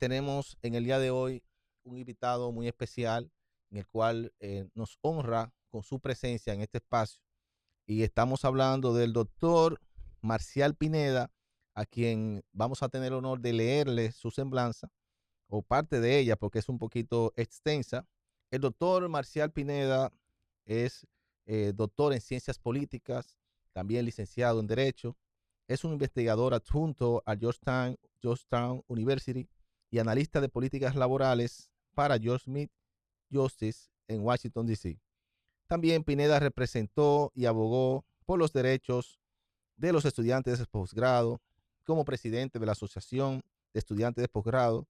tenemos en el día de hoy un invitado muy especial en el cual nos honra con su presencia en este espacio. Y estamos hablando del doctor Marcial Pineda, a quien vamos a tener el honor de leerle su semblanza o parte de ella porque es un poquito extensa. El doctor Marcial Pineda es doctor en ciencias políticas, también licenciado en Derecho, es un investigador adjunto a Georgetown University y analista de políticas laborales para George Smith Justice en Washington, D.C. También Pineda representó y abogó por los derechos de los estudiantes de posgrado como presidente de la Asociación de Estudiantes de Posgrado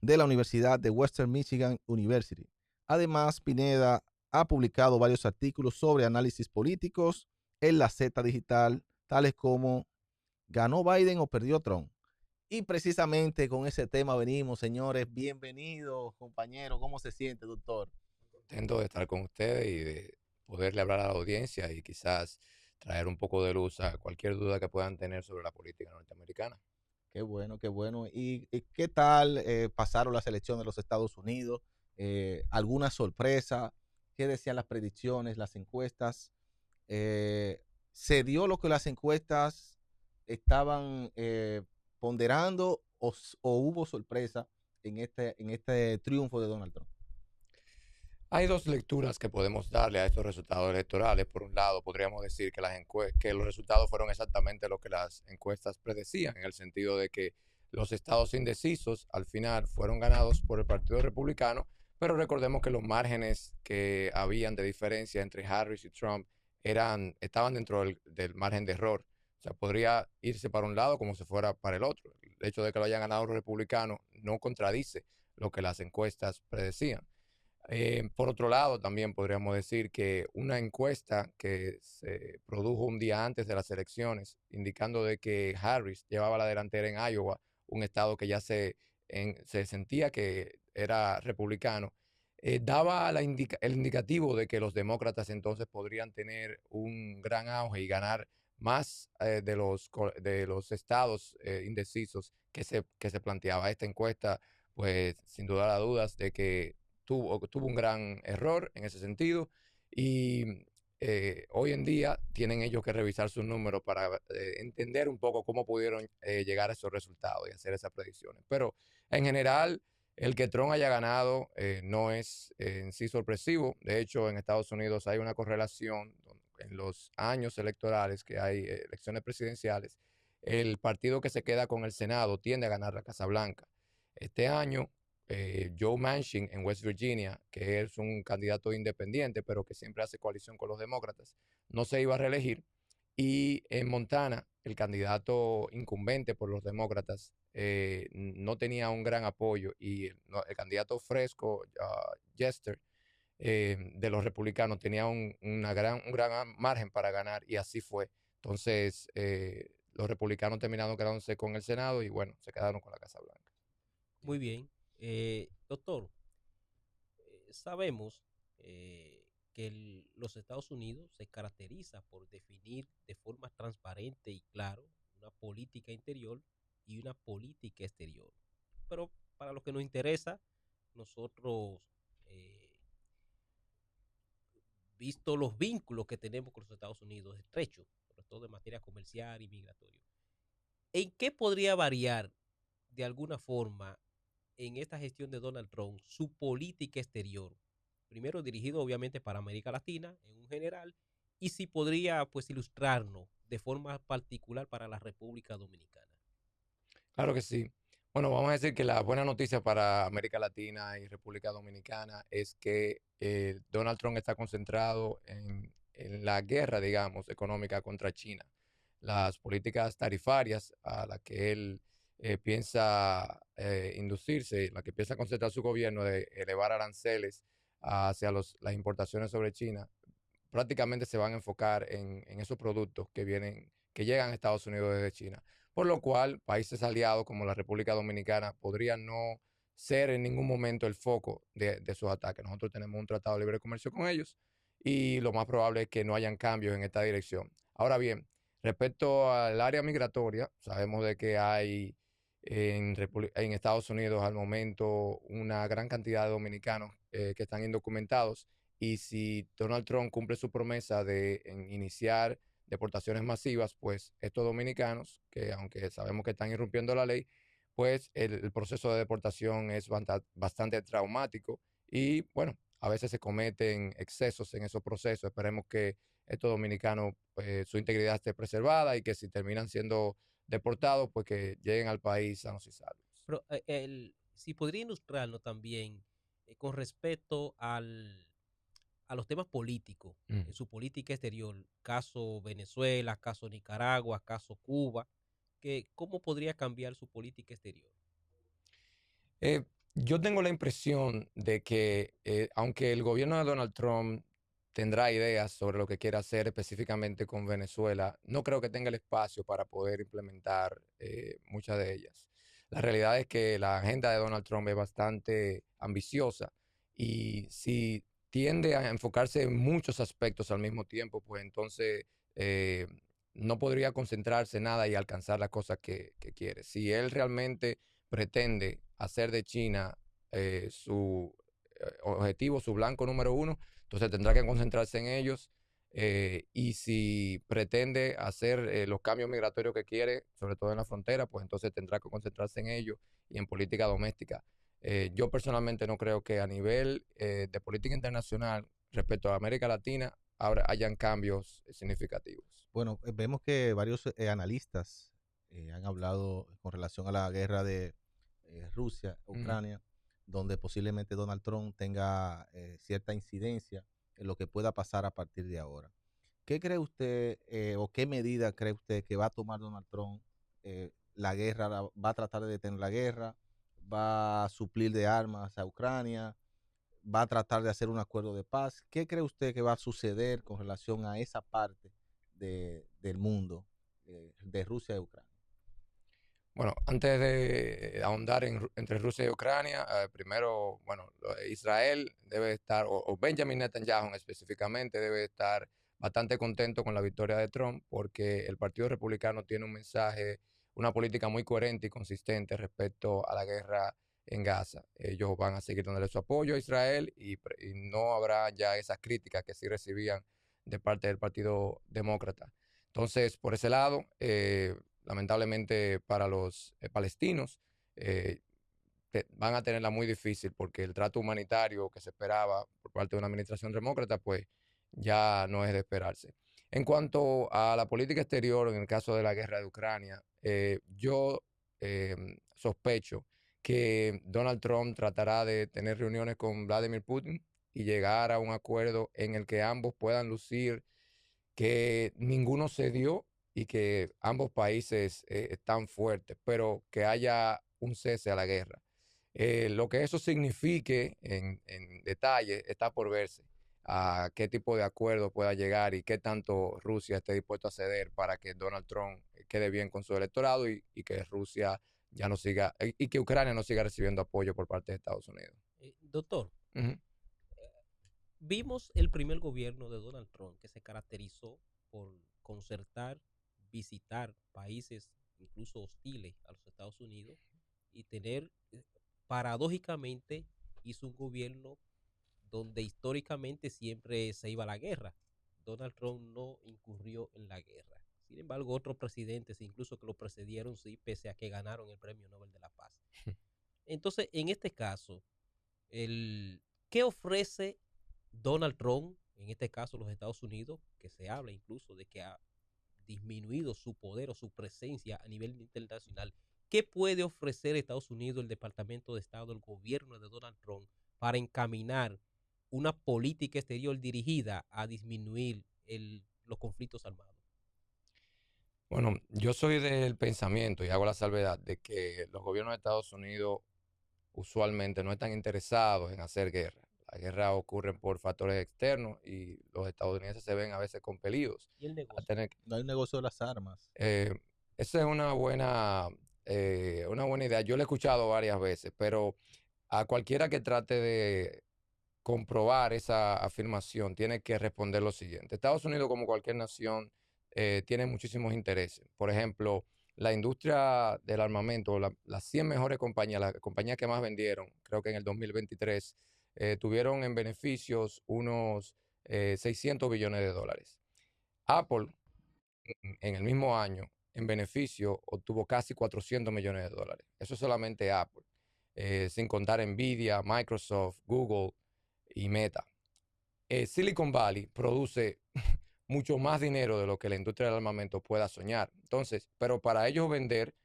de la Universidad de Western Michigan University. Además, Pineda ha publicado varios artículos sobre análisis políticos en la Z Digital, tales como ¿ganó Biden o perdió Trump? Y precisamente con ese tema venimos, señores. Bienvenidos, compañero. ¿Cómo se siente, doctor? Contento de estar con ustedes y de poderle hablar a la audiencia y quizás traer un poco de luz a cualquier duda que puedan tener sobre la política norteamericana. Qué bueno, qué bueno. ¿Y qué tal pasaron las elecciones de los Estados Unidos? ¿Alguna sorpresa? ¿Qué decían las predicciones, las encuestas? ¿Se dio lo que las encuestas estaban ponderando o hubo sorpresa en este triunfo de Donald Trump? Hay dos lecturas que podemos darle a estos resultados electorales. Por un lado, podríamos decir que, que los resultados fueron exactamente lo que las encuestas predecían, en el sentido de que los estados indecisos al final fueron ganados por el Partido Republicano, pero recordemos que los márgenes que habían de diferencia entre Harris y Trump estaban dentro del margen de error. O sea, podría irse para un lado como si fuera para el otro. El hecho de que lo hayan ganado los republicanos no contradice lo que las encuestas predecían. Por otro lado, también podríamos decir que una encuesta que se produjo un día antes de las elecciones, indicando de que Harris llevaba la delantera en Iowa, un estado que ya se sentía que era republicano, daba el indicativo de que los demócratas entonces podrían tener un gran auge y ganar más de los estados indecisos que se planteaba. Esta encuesta, pues sin duda a dudas de que tuvo un gran error en ese sentido y hoy en día tienen ellos que revisar sus números para entender un poco cómo pudieron llegar a esos resultados y hacer esas predicciones. Pero en general, el que Trump haya ganado no es en sí sorpresivo. De hecho, en Estados Unidos hay una correlación en los años electorales que hay elecciones presidenciales. El partido que se queda con el Senado tiende a ganar la Casa Blanca. Este año Joe Manchin en West Virginia, que es un candidato independiente, pero que siempre hace coalición con los demócratas, no se iba a reelegir. Y en Montana, el candidato incumbente por los demócratas no tenía un gran apoyo y el candidato fresco, Jester, de los republicanos, tenía un gran margen para ganar y así fue. Entonces, los republicanos terminaron quedándose con el Senado y bueno, se quedaron con la Casa Blanca. Muy bien. Doctor, sabemos que los Estados Unidos se caracteriza por definir de forma transparente y claro una política interior y una política exterior. Pero para lo que nos interesa, nosotros, eh, visto los vínculos que tenemos con los Estados Unidos estrechos, sobre todo en materia comercial y migratoria, ¿en qué podría variar de alguna forma en esta gestión de Donald Trump su política exterior? Primero dirigido obviamente para América Latina en un general y si podría pues ilustrarnos de forma particular para la República Dominicana. Claro que sí. Bueno, vamos a decir que la buena noticia para América Latina y República Dominicana es que Donald Trump está concentrado en la guerra, digamos, económica contra China. Las políticas tarifarias a las que él piensa inducirse, la que piensa concentrar su gobierno de elevar aranceles hacia las importaciones sobre China, prácticamente se van a enfocar en esos productos que llegan a Estados Unidos desde China. Por lo cual, países aliados como la República Dominicana podrían no ser en ningún momento el foco de sus ataques. Nosotros tenemos un tratado de libre comercio con ellos y lo más probable es que no hayan cambios en esta dirección. Ahora bien, respecto al área migratoria, sabemos de que hay en Estados Unidos al momento una gran cantidad de dominicanos que están indocumentados, y si Donald Trump cumple su promesa de iniciar deportaciones masivas, pues estos dominicanos, que aunque sabemos que están irrumpiendo la ley, pues el proceso de deportación es bastante traumático y bueno, a veces se cometen excesos en esos procesos. Esperemos que estos dominicanos, su integridad esté preservada y que si terminan siendo deportados, pues que lleguen al país sanos y salvos. Pero si podría ilustrarnos también con respecto a los temas políticos, Mm. en su política exterior, caso Venezuela, caso Nicaragua, caso Cuba, que cómo podría cambiar su política exterior. Eh, yo tengo la impresión de que, aunque el gobierno de Donald Trump tendrá ideas sobre lo que quiere hacer específicamente con Venezuela, no creo que tenga el espacio para poder implementar muchas de ellas. La realidad es que la agenda de Donald Trump es bastante ambiciosa y si tiende a enfocarse en muchos aspectos al mismo tiempo, pues entonces eh, no podría concentrarse en nada y alcanzar las cosas que quiere. Si él realmente pretende hacer de China su objetivo, su blanco número uno, entonces tendrá que concentrarse en ellos. Y si pretende hacer los cambios migratorios que quiere, sobre todo en la frontera, pues entonces tendrá que concentrarse en ellos y en política doméstica. Yo personalmente no creo que a nivel de política internacional respecto a América Latina hayan cambios significativos. Bueno, vemos que varios analistas han hablado con relación a la guerra de Rusia, Ujú. Ucrania, donde posiblemente Donald Trump tenga cierta incidencia en lo que pueda pasar a partir de ahora. ¿Qué cree usted o qué medida cree usted que va a tomar Donald Trump? La guerra, va a tratar de detener la guerra, va a suplir de armas a Ucrania, va a tratar de hacer un acuerdo de paz. ¿Qué cree usted que va a suceder con relación a esa parte del mundo, de Rusia y Ucrania? Bueno, antes de ahondar entre Rusia y Ucrania, primero, bueno, Israel debe estar, o Benjamin Netanyahu específicamente, debe estar bastante contento con la victoria de Trump porque el Partido Republicano tiene un mensaje, una política muy coherente y consistente respecto a la guerra en Gaza. Ellos van a seguir dándole su apoyo a Israel y no habrá ya esas críticas que sí recibían de parte del Partido Demócrata. Entonces, por ese lado, lamentablemente para los palestinos, eh, van a tenerla muy difícil porque el trato humanitario que se esperaba por parte de una administración demócrata, pues ya no es de esperarse. En cuanto a la política exterior, en el caso de la guerra de Ucrania, yo sospecho que Donald Trump tratará de tener reuniones con Vladimir Putin y llegar a un acuerdo en el que ambos puedan lucir que ninguno cedió y que ambos países están fuertes, pero que haya un cese a la guerra. Lo que eso signifique en detalle está por verse, a qué tipo de acuerdo pueda llegar y qué tanto Rusia esté dispuesto a ceder para que Donald Trump quede bien con su electorado y que Rusia ya no siga, y que Ucrania no siga recibiendo apoyo por parte de Estados Unidos. Doctor, Ujú. vimos el primer gobierno de Donald Trump que se caracterizó por concertar, visitar países incluso hostiles a los Estados Unidos y tener, paradójicamente, hizo un gobierno donde históricamente siempre se iba a la guerra. Donald Trump no incurrió en la guerra. Sin embargo, otros presidentes, incluso que lo precedieron, sí, pese a que ganaron el Premio Nobel de la Paz. Entonces, en este caso, ¿qué ofrece Donald Trump, en este caso los Estados Unidos, que se habla incluso de que ha disminuido su poder o su presencia a nivel internacional? ¿Qué puede ofrecer Estados Unidos, el Departamento de Estado, el gobierno de Donald Trump para encaminar una política exterior dirigida a disminuir los conflictos armados? Bueno, yo soy del pensamiento y hago la salvedad de que los gobiernos de Estados Unidos usualmente no están interesados en hacer guerra. Las guerras ocurren por factores externos y los estadounidenses se ven a veces compelidos Y el a negocio. tener. No hay un negocio de las armas. eh, Esa es una buena idea. Yo la he escuchado varias veces, pero a cualquiera que trate de comprobar esa afirmación tiene que responder lo siguiente. Estados Unidos, como cualquier nación, tiene muchísimos intereses. Por ejemplo, la industria del armamento, las 100 mejores compañías, las compañías que más vendieron, creo que en el 2023, tuvieron en beneficios unos 600 billones de dólares. Apple, en el mismo año, en beneficio, obtuvo casi 400 millones de dólares. Eso es solamente Apple, sin contar Nvidia, Microsoft, Google y Meta. Silicon Valley produce mucho más dinero de lo que la industria del armamento pueda soñar. Entonces, pero para ellos vender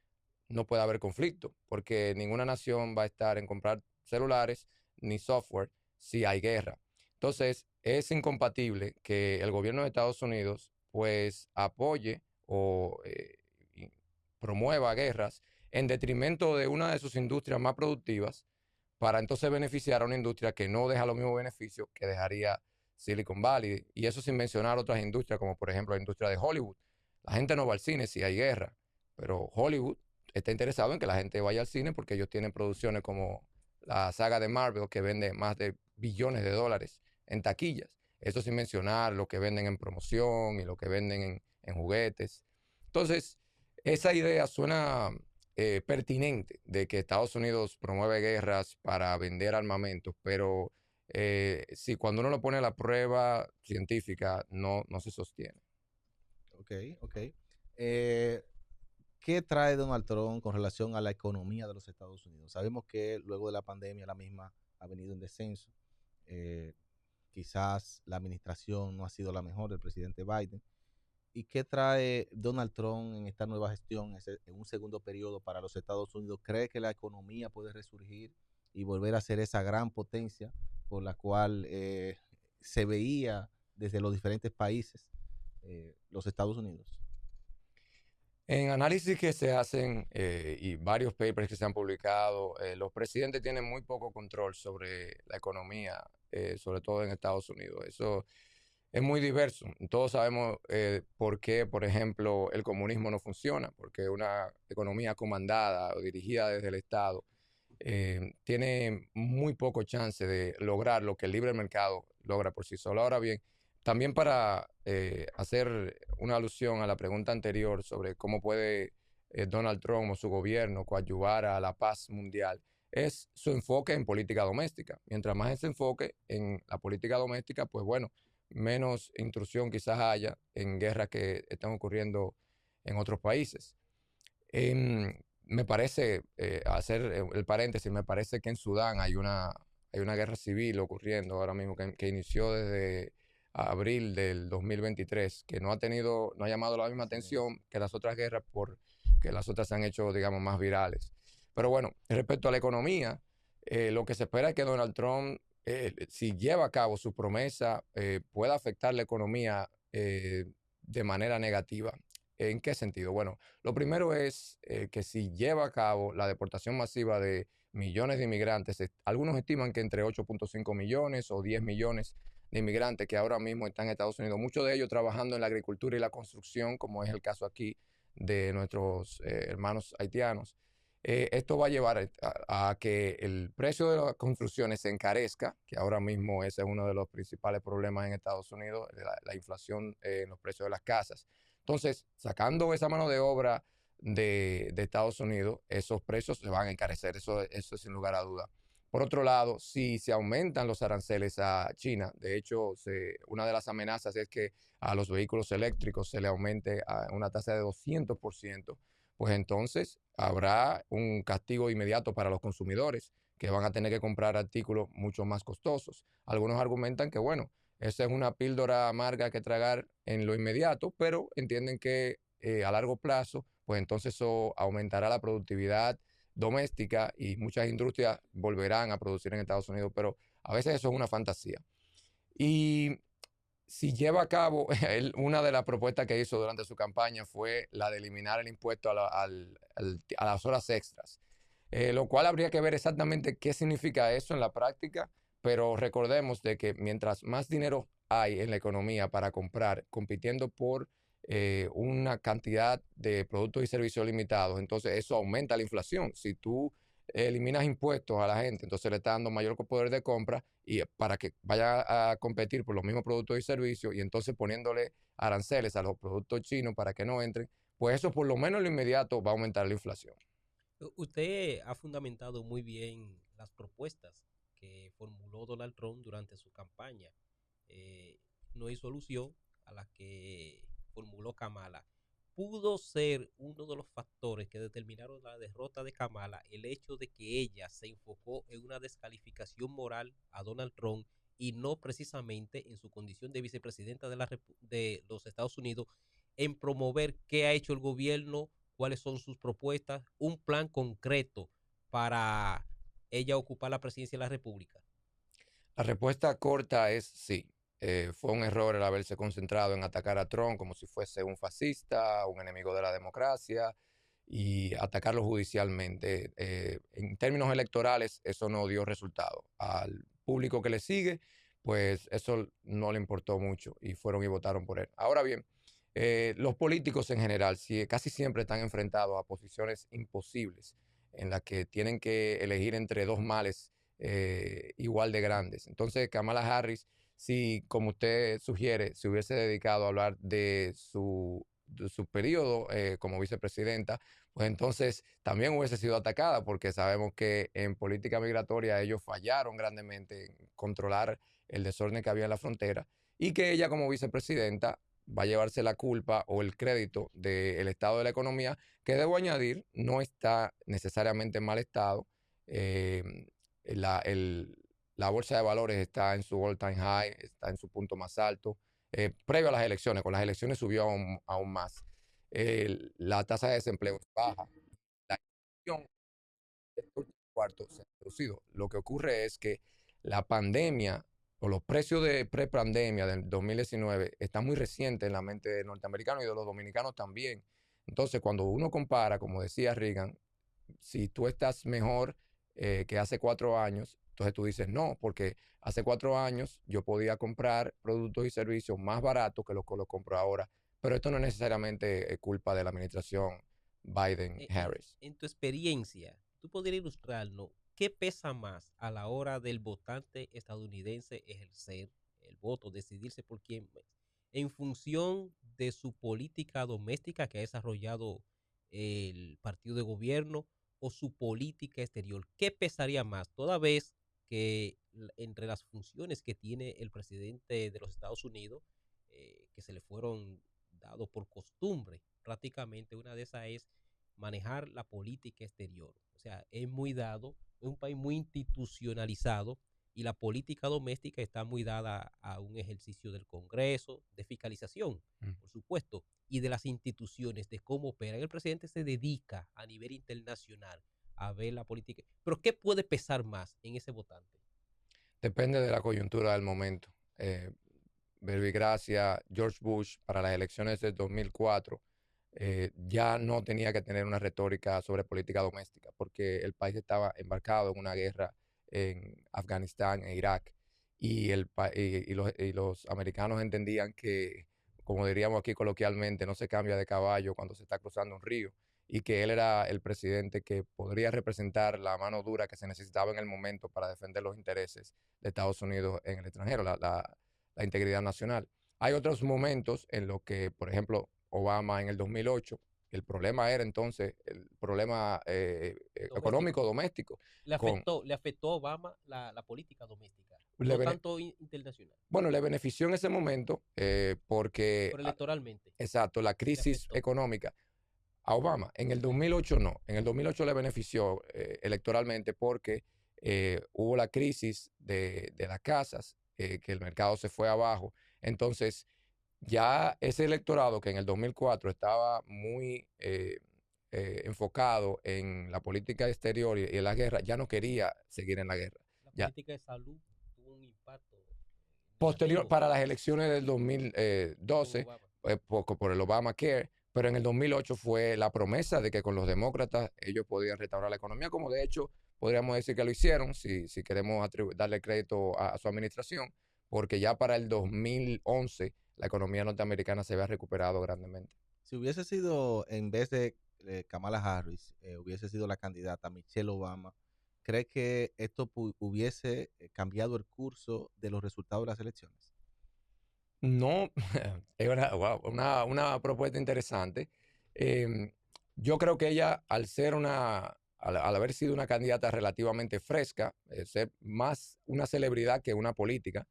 no puede haber conflicto, porque ninguna nación va a estar en comprar celulares ni software si hay guerra. Entonces, es incompatible que el gobierno de Estados Unidos pues apoye o promueva guerras en detrimento de una de sus industrias más productivas para entonces beneficiar a una industria que no deja los mismos beneficios que dejaría Silicon Valley. Y eso sin mencionar otras industrias, como por ejemplo la industria de Hollywood. La gente no va al cine si hay guerra, pero Hollywood está interesado en que la gente vaya al cine porque ellos tienen producciones como la saga de Marvel que vende más de billones de dólares en taquillas. Eso sin mencionar lo que venden en promoción y lo que venden en juguetes. Entonces, esa idea suena pertinente de que Estados Unidos promueve guerras para vender armamentos, pero si cuando uno lo pone a la prueba científica no se sostiene. Ok, ok. ¿Qué trae Donald Trump con relación a la economía de los Estados Unidos? Sabemos que luego de la pandemia la misma ha venido en descenso. Eh, Quizás la administración no ha sido la mejor del presidente Biden. ¿Y qué trae Donald Trump en esta nueva gestión, en un segundo periodo para los Estados Unidos? ¿Cree que la economía puede resurgir y volver a ser esa gran potencia por la cual se veía desde los diferentes países los Estados Unidos? En análisis que se hacen y varios papers que se han publicado, los presidentes tienen muy poco control sobre la economía, sobre todo en Estados Unidos. Eso es muy diverso. Todos sabemos por qué, por ejemplo, el comunismo no funciona, porque una economía comandada o dirigida desde el Estado tiene muy poco chance de lograr lo que el libre mercado logra por sí solo. Ahora bien, también para hacer una alusión a la pregunta anterior sobre cómo puede Donald Trump o su gobierno coadyuvar a la paz mundial, es su enfoque en política doméstica. Mientras más ese enfoque en la política doméstica, pues bueno, menos intrusión quizás haya en guerras que están ocurriendo en otros países. Me parece, hacer el paréntesis, me parece que en Sudán hay una guerra civil ocurriendo ahora mismo que inició desde abril del 2023, que no ha llamado la misma atención que las otras guerras porque las otras se han hecho, digamos, más virales. Pero bueno, respecto a la economía, lo que se espera es que Donald Trump, si lleva a cabo su promesa, pueda afectar la economía de manera negativa. ¿En qué sentido? Bueno, lo primero es que si lleva a cabo la deportación masiva de millones de inmigrantes, algunos estiman que entre 8.5 millones o 10 millones de inmigrantes que ahora mismo están en Estados Unidos, muchos de ellos trabajando en la agricultura y la construcción, como es el caso aquí de nuestros hermanos haitianos. Esto va a llevar a que el precio de las construcciones se encarezca, que ahora mismo ese es uno de los principales problemas en Estados Unidos, la inflación en los precios de las casas. Entonces, sacando esa mano de obra de Estados Unidos, esos precios se van a encarecer, eso es sin lugar a duda. Por otro lado, si se aumentan los aranceles a China, de hecho, una de las amenazas es que a los vehículos eléctricos se le aumente a una tasa de 200%, pues entonces habrá un castigo inmediato para los consumidores que van a tener que comprar artículos mucho más costosos. Algunos argumentan que, bueno, esa es una píldora amarga que tragar en lo inmediato, pero entienden que a largo plazo, pues entonces eso aumentará la productividad doméstica y muchas industrias volverán a producir en Estados Unidos, pero a veces eso es una fantasía. Y si lleva a cabo, una de las propuestas que hizo durante su campaña fue la de eliminar el impuesto a las horas extras, lo cual habría que ver exactamente qué significa eso en la práctica, pero recordemos de que mientras más dinero hay en la economía para comprar, compitiendo por una cantidad de productos y servicios limitados, entonces eso aumenta la inflación. Si tú eliminas impuestos a la gente, entonces le está dando mayor poder de compra y para que vaya a competir por los mismos productos y servicios y entonces poniéndole aranceles a los productos chinos para que no entren, pues eso por lo menos en lo inmediato va a aumentar la inflación. Usted ha fundamentado muy bien las propuestas que formuló Donald Trump durante su campaña. Eh, no hay solución a la que formuló Kamala. Pudo ser uno de los factores que determinaron la derrota de Kamala el hecho de que ella se enfocó en una descalificación moral a Donald Trump y no precisamente en su condición de vicepresidenta de los Estados Unidos en promover qué ha hecho el gobierno, cuáles son sus propuestas, un plan concreto para ella ocupar la presidencia de la República. La respuesta corta es sí. Fue un error el haberse concentrado en atacar a Trump como si fuese un fascista, un enemigo de la democracia y atacarlo judicialmente. En términos electorales, eso no dio resultado. Al público que le sigue, pues eso no le importó mucho y fueron y votaron por él. Ahora bien, los políticos en general casi siempre están enfrentados a posiciones imposibles en las que tienen que elegir entre dos males igual de grandes. Entonces, Kamala Harris, si, como usted sugiere, se hubiese dedicado a hablar de su periodo como vicepresidenta, pues entonces también hubiese sido atacada, porque sabemos que en política migratoria ellos fallaron grandemente en controlar el desorden que había en la frontera y que ella como vicepresidenta va a llevarse la culpa o el crédito del estado de la economía, que debo añadir, no está necesariamente en mal estado. Eh, la, el- la bolsa de valores está en su all-time high, está en su punto más alto. Previo a las elecciones, con las elecciones subió aún más. La tasa de desempleo es baja. La inflación de estos últimos cuartos se ha reducido. Lo que ocurre es que la pandemia o los precios de prepandemia del 2019 están muy recientes en la mente del norteamericano y de los dominicanos también. Entonces, cuando uno compara, como decía Reagan, si tú estás mejor que hace 4 años, entonces tú dices no, porque hace 4 años yo podía comprar productos y servicios más baratos que los que los compro ahora. Pero esto no es necesariamente culpa de la administración Biden-Harris. En tu experiencia, ¿tú podrías ilustrarnos qué pesa más a la hora del votante estadounidense ejercer el voto, decidirse por quién, en función de su política doméstica que ha desarrollado el partido de gobierno o su política exterior? ¿Qué pesaría más? Toda vez que entre las funciones que tiene el presidente de los Estados Unidos, que se le fueron dados por costumbre, prácticamente una de esas es manejar la política exterior. O sea, es muy dado, es un país muy institucionalizado y la política doméstica está muy dada a un ejercicio del Congreso, de fiscalización, por supuesto, y de las instituciones, de cómo operan. El presidente se dedica a nivel internacional a ver la política. Pero ¿qué puede pesar más en ese votante? Depende de la coyuntura del momento. Verbigracia, George Bush, para las elecciones del 2004, ya no tenía que tener una retórica sobre política doméstica, porque el país estaba embarcado en una guerra en Afganistán e Irak, y los americanos entendían que, como diríamos aquí coloquialmente, no se cambia de caballo cuando se está cruzando un río, y que él era el presidente que podría representar la mano dura que se necesitaba en el momento para defender los intereses de Estados Unidos en el extranjero, la integridad nacional. Hay otros momentos en los que, por ejemplo, Obama en el 2008, el problema era entonces el problema económico doméstico. Le afectó a Obama la política doméstica, Le no bene- tanto internacional, bueno, le benefició en ese momento porque, pero electoralmente exacto, la le crisis afectó. económica a Obama. En el 2008 no. En el 2008 le benefició electoralmente porque hubo la crisis de las casas, que el mercado se fue abajo. Entonces, ya ese electorado que en el 2004 estaba muy enfocado en la política exterior y en la guerra, ya no quería seguir en la guerra. La Ya, política de salud tuvo un impacto posterior, negativo para las elecciones del con 2012, Obama. por el Obamacare, pero en el 2008 fue la promesa de que con los demócratas ellos podían restaurar la economía, como de hecho podríamos decir que lo hicieron, si queremos darle crédito a su administración, porque ya para el 2011 la economía norteamericana se había recuperado grandemente. Si hubiese sido, en vez de Kamala Harris, hubiese sido la candidata Michelle Obama, ¿cree que esto hubiese cambiado el curso de los resultados de las elecciones? No, es una propuesta interesante. Yo creo que ella, al haber sido una candidata relativamente fresca, ser más una celebridad que una política,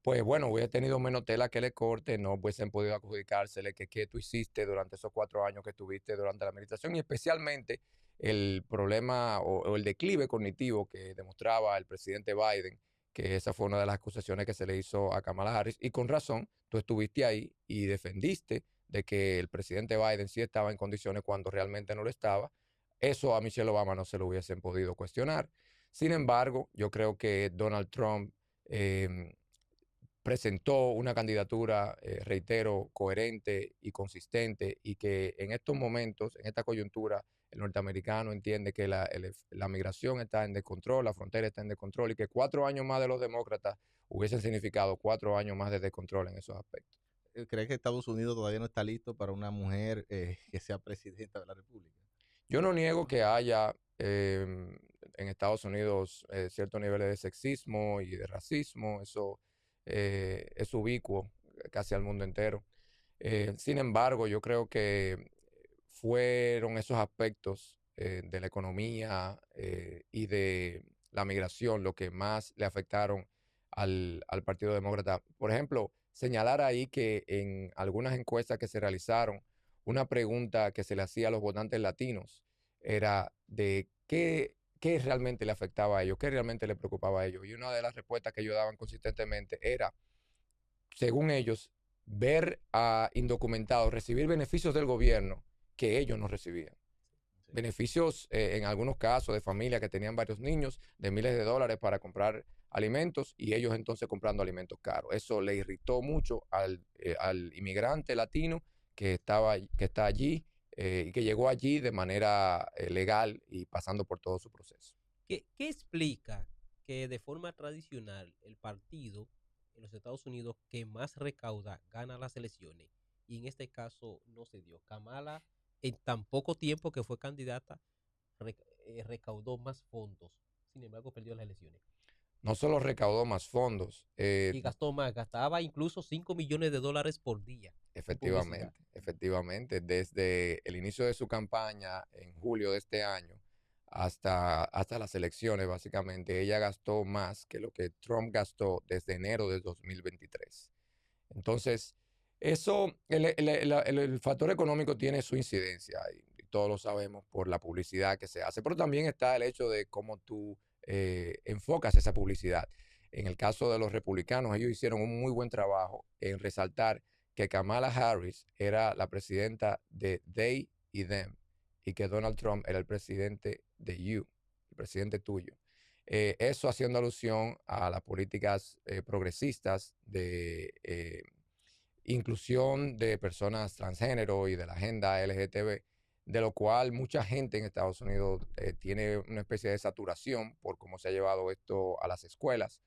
pues bueno, hubiera tenido menos tela que le corte, no hubiesen podido adjudicársele que qué tú hiciste durante esos 4 años que estuviste durante la administración y especialmente el problema o el declive cognitivo que demostraba el presidente Biden, que esa fue una de las acusaciones que se le hizo a Kamala Harris y con razón, tú estuviste ahí y defendiste de que el presidente Biden sí estaba en condiciones cuando realmente no lo estaba. Eso a Michelle Obama no se lo hubiesen podido cuestionar. Sin embargo, yo creo que Donald Trump presentó una candidatura, reitero, coherente y consistente y que en estos momentos, en esta coyuntura, el norteamericano entiende que la migración está en descontrol, la frontera está en descontrol y que 4 años más de los demócratas hubiesen significado 4 años más de descontrol en esos aspectos. ¿Cree que Estados Unidos todavía no está listo para una mujer que sea presidenta de la República? Yo no niego que haya en Estados Unidos ciertos niveles de sexismo y de racismo, eso es ubicuo casi al mundo entero. Sin embargo, yo creo que fueron esos aspectos de la economía y de la migración lo que más le afectaron al Partido Demócrata. Por ejemplo, señalar ahí que en algunas encuestas que se realizaron, una pregunta que se le hacía a los votantes latinos era de qué realmente le afectaba a ellos, qué realmente le preocupaba a ellos. Y una de las respuestas que ellos daban consistentemente era, según ellos, ver a indocumentados recibir beneficios del gobierno que ellos no recibían. Sí. Beneficios, en algunos casos, de familias que tenían varios niños, de miles de dólares para comprar alimentos y ellos entonces comprando alimentos caros. Eso le irritó mucho al inmigrante latino que está allí y que llegó allí de manera legal y pasando por todo su proceso. ¿Qué explica que de forma tradicional el partido en los Estados Unidos que más recauda gana las elecciones y en este caso no se dio? Kamala, en tan poco tiempo que fue candidata, recaudó más fondos, sin embargo perdió las elecciones. No solo recaudó más fondos. Y gastó más, gastaba incluso $5 millones por día. Efectivamente. Desde el inicio de su campaña en julio de este año hasta las elecciones, básicamente, ella gastó más que lo que Trump gastó desde enero de 2023. Entonces, eso, el factor económico tiene su incidencia y todos lo sabemos por la publicidad que se hace, pero también está el hecho de cómo tú enfocas esa publicidad. En el caso de los republicanos, ellos hicieron un muy buen trabajo en resaltar que Kamala Harris era la presidenta de they y them y que Donald Trump era el presidente de you, el presidente tuyo. Eso haciendo alusión a las políticas progresistas de inclusión de personas transgénero y de la agenda LGTB, de lo cual mucha gente en Estados Unidos tiene una especie de saturación por cómo se ha llevado esto a las escuelas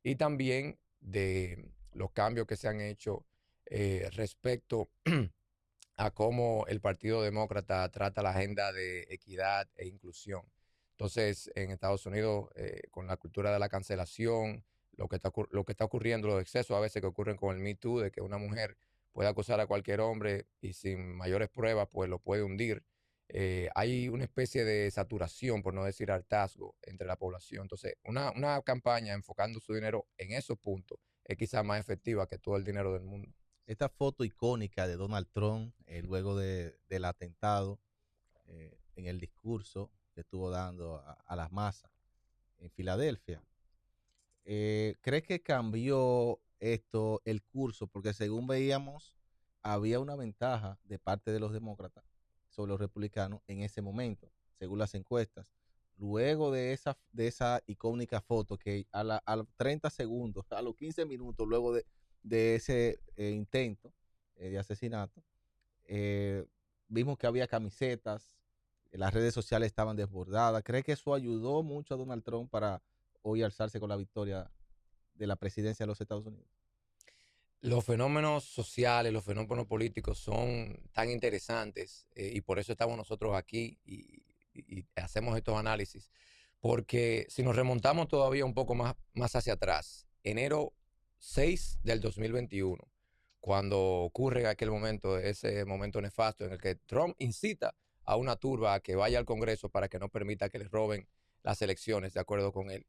y también de los cambios que se han hecho respecto a cómo el Partido Demócrata trata la agenda de equidad e inclusión. Entonces, en Estados Unidos, con la cultura de la cancelación, lo que está ocurriendo, los excesos a veces que ocurren con el Me Too, de que una mujer puede acusar a cualquier hombre y sin mayores pruebas, pues lo puede hundir. Hay una especie de saturación, por no decir hartazgo, entre la población. Entonces, una campaña enfocando su dinero en esos puntos es quizás más efectiva que todo el dinero del mundo. Esta foto icónica de Donald Trump luego del atentado en el discurso que estuvo dando a las masas en Filadelfia. ¿Crees que cambió esto el curso? Porque según veíamos, había una ventaja de parte de los demócratas sobre los republicanos en ese momento, según las encuestas. Luego de esa icónica foto que a los 30 segundos, a los 15 minutos, luego de ese intento de asesinato, vimos que había camisetas, las redes sociales estaban desbordadas. ¿Cree que eso ayudó mucho a Donald Trump para hoy alzarse con la victoria de la presidencia de los Estados Unidos? Los fenómenos sociales, los fenómenos políticos son tan interesantes y por eso estamos nosotros aquí y hacemos estos análisis, porque si nos remontamos todavía un poco más hacia atrás, enero 6 del 2021, cuando ocurre en aquel momento, ese momento nefasto en el que Trump incita a una turba a que vaya al Congreso para que no permita que les roben las elecciones, de acuerdo con él.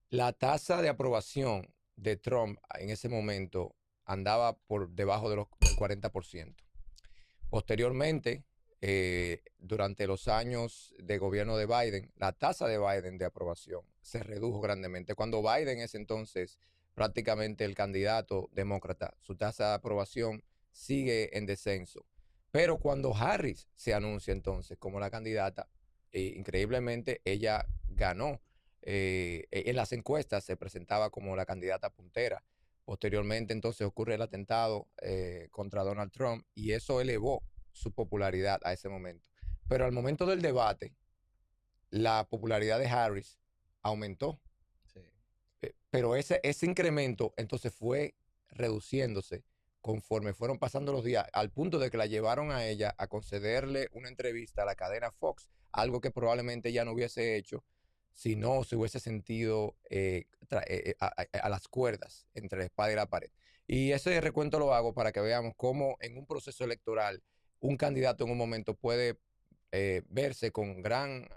La tasa de aprobación de Trump en ese momento andaba por debajo del 40%. Posteriormente, durante los años de gobierno de Biden, la tasa de Biden de aprobación se redujo grandemente. Cuando Biden es entonces prácticamente el candidato demócrata, su tasa de aprobación sigue en descenso. Pero cuando Harris se anuncia entonces como la candidata, increíblemente ella ganó. En las encuestas se presentaba como la candidata puntera. Posteriormente entonces ocurre el atentado contra Donald Trump y eso elevó su popularidad a ese momento. Pero al momento del debate, la popularidad de Harris aumentó. Sí. Pero ese incremento entonces fue reduciéndose conforme fueron pasando los días, al punto de que la llevaron a ella a concederle una entrevista a la cadena Fox, algo que probablemente ella no hubiese hecho si no se hubiese sentido a las cuerdas entre la espada y la pared. Y ese recuento lo hago para que veamos cómo en un proceso electoral un candidato en un momento puede verse con gran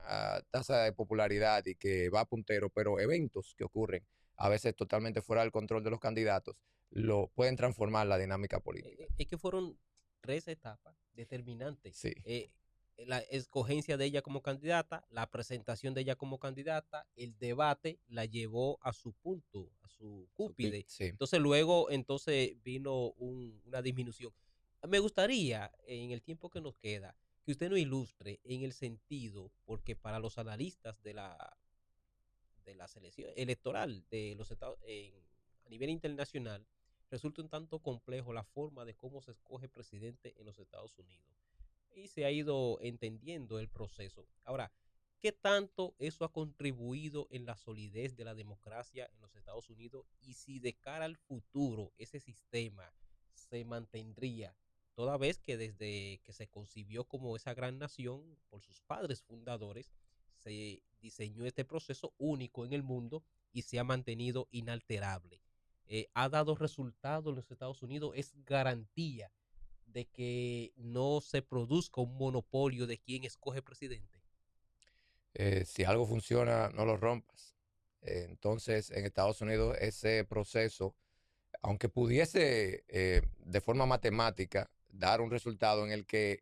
tasa de popularidad y que va puntero, pero eventos que ocurren a veces totalmente fuera del control de los candidatos lo pueden transformar la dinámica política. Es que fueron 3 etapas determinantes. Sí. La escogencia de ella como candidata, la presentación de ella como candidata, el debate la llevó a su punto, a su cúspide. Sí. Entonces luego vino una disminución. Me gustaría, en el tiempo que nos queda, que usted nos ilustre en el sentido, porque para los analistas de la selección electoral de los Estados a nivel internacional, resulta un tanto complejo la forma de cómo se escoge presidente en los Estados Unidos. Y se ha ido entendiendo el proceso. Ahora, ¿qué tanto eso ha contribuido en la solidez de la democracia en los Estados Unidos? Y si de cara al futuro ese sistema se mantendría, toda vez que desde que se concibió como esa gran nación por sus padres fundadores, se diseñó este proceso único en el mundo y se ha mantenido inalterable. Ha dado resultados en los Estados Unidos, es garantía de que no se produzca un monopolio de quién escoge presidente. Si algo funciona, no lo rompas. Entonces, en Estados Unidos, ese proceso, aunque pudiese de forma matemática dar un resultado en el que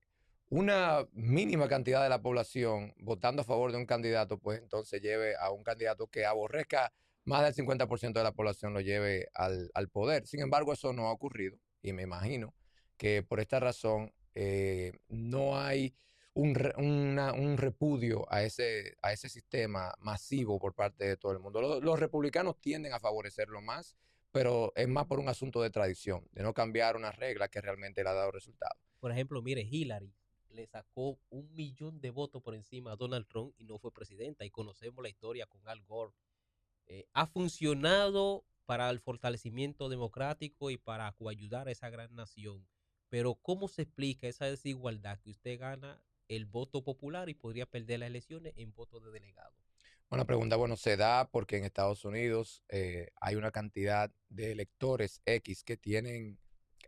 una mínima cantidad de la población votando a favor de un candidato, pues entonces lleve a un candidato que aborrezca más del 50% de la población, lo lleve al poder. Sin embargo, eso no ha ocurrido y me imagino que por esta razón no hay un repudio a ese sistema masivo por parte de todo el mundo. Los republicanos tienden a favorecerlo más, pero es más por un asunto de tradición, de no cambiar una regla que realmente le ha dado resultado. Por ejemplo, mire, Hillary le sacó 1 millón de votos por encima a Donald Trump y no fue presidenta. Y conocemos la historia con Al Gore. Ha funcionado para el fortalecimiento democrático y para coayudar a esa gran nación. Pero ¿cómo se explica esa desigualdad que usted gana el voto popular y podría perder las elecciones en voto de delegado? Una pregunta, bueno, se da porque en Estados Unidos hay una cantidad de electores X que tienen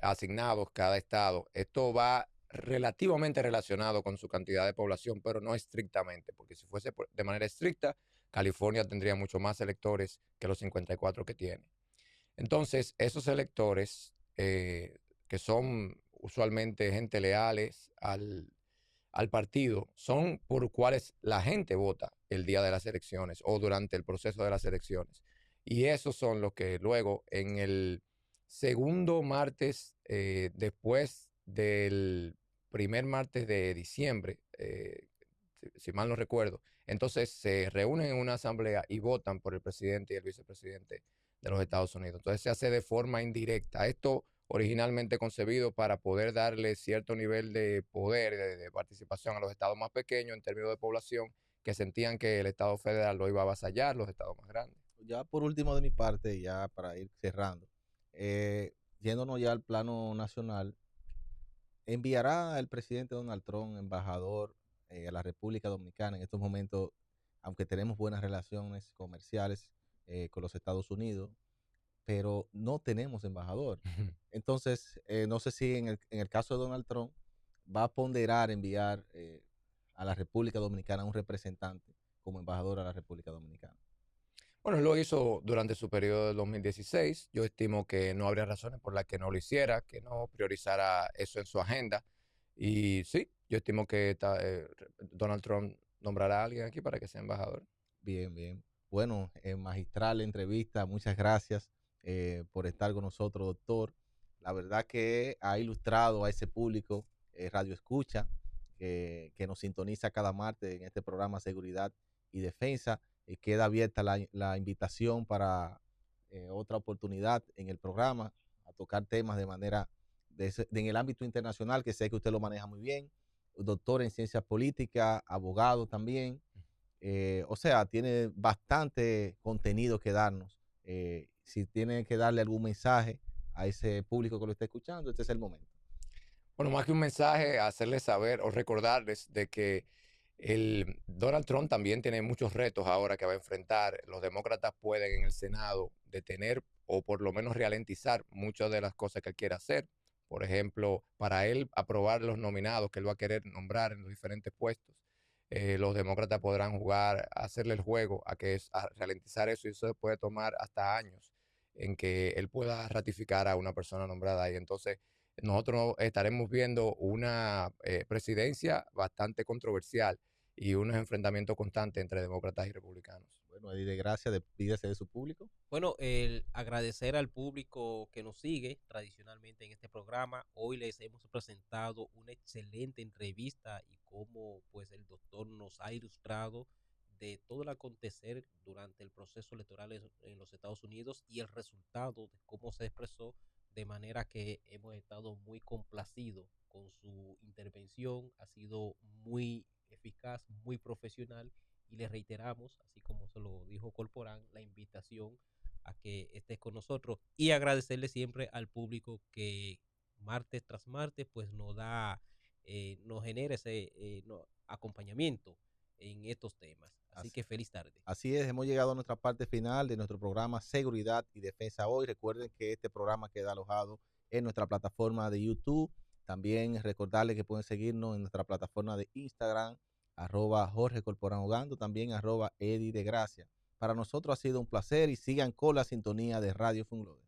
asignados cada estado. Esto va relativamente relacionado con su cantidad de población, pero no estrictamente, porque si fuese de manera estricta, California tendría mucho más electores que los 54 que tiene. Entonces, esos electores, que son usualmente gente leales al partido, son por cuales la gente vota el día de las elecciones o durante el proceso de las elecciones. Y esos son los que luego en el segundo martes, después del primer martes de diciembre, si mal no recuerdo, entonces se reúnen en una asamblea y votan por el presidente y el vicepresidente de los Estados Unidos. Entonces se hace de forma indirecta. Esto originalmente concebido para poder darle cierto nivel de poder, de participación a los estados más pequeños en términos de población, que sentían que el Estado federal lo iba a avasallar, los estados más grandes. Ya por último de mi parte, ya para ir cerrando, yéndonos ya al plano nacional, ¿enviará el presidente Donald Trump embajador a la República Dominicana en estos momentos, aunque tenemos buenas relaciones comerciales con los Estados Unidos? pero no tenemos embajador. Entonces, no sé si en el caso de Donald Trump va a ponderar enviar a la República Dominicana un representante como embajador a la República Dominicana. Bueno, él lo hizo durante su periodo del 2016. Yo estimo que no habría razones por las que no lo hiciera, que no priorizara eso en su agenda. Y sí, yo estimo que Donald Trump nombrará a alguien aquí para que sea embajador. Bien, bien. Bueno, magistral entrevista. Muchas gracias por estar con nosotros, doctor. La verdad que ha ilustrado a ese público Radio Escucha que nos sintoniza cada martes en este programa Seguridad y Defensa. Queda abierta la invitación para otra oportunidad en el programa a tocar temas de manera en el ámbito internacional, que sé que usted lo maneja muy bien. Doctor en ciencias políticas, abogado también. O sea, tiene bastante contenido que darnos. Si tiene que darle algún mensaje a ese público que lo está escuchando, este es el momento. Bueno, más que un mensaje, hacerles saber o recordarles de que el Donald Trump también tiene muchos retos ahora que va a enfrentar. Los demócratas pueden en el Senado detener o por lo menos ralentizar muchas de las cosas que él quiere hacer. Por ejemplo, para él aprobar los nominados que él va a querer nombrar en los diferentes puestos, los demócratas podrán jugar, hacerle el juego a ralentizar eso, y eso puede tomar hasta años en que él pueda ratificar a una persona nombrada ahí. Entonces, nosotros estaremos viendo una presidencia bastante controversial y unos enfrentamientos constantes entre demócratas y republicanos. Bueno, Eddie de Gracia, despídese de su público. Bueno, el agradecer al público que nos sigue tradicionalmente en este programa. Hoy les hemos presentado una excelente entrevista y cómo pues el doctor nos ha ilustrado de todo el acontecer durante el proceso electoral en los Estados Unidos y el resultado de cómo se expresó, de manera que hemos estado muy complacidos con su intervención. Ha sido muy eficaz, muy profesional, y le reiteramos, así como se lo dijo Corporán, la invitación a que estés con nosotros y agradecerle siempre al público que martes tras martes pues nos genera ese acompañamiento en estos temas. Así que feliz tarde. Así es, hemos llegado a nuestra parte final de nuestro programa Seguridad y Defensa hoy. Recuerden que este programa queda alojado en nuestra plataforma de YouTube. También recordarles que pueden seguirnos en nuestra plataforma de Instagram, @Jorge Corporán Hogando, también @Eddie de Gracia. Para nosotros ha sido un placer y sigan con la sintonía de Radio Funglode.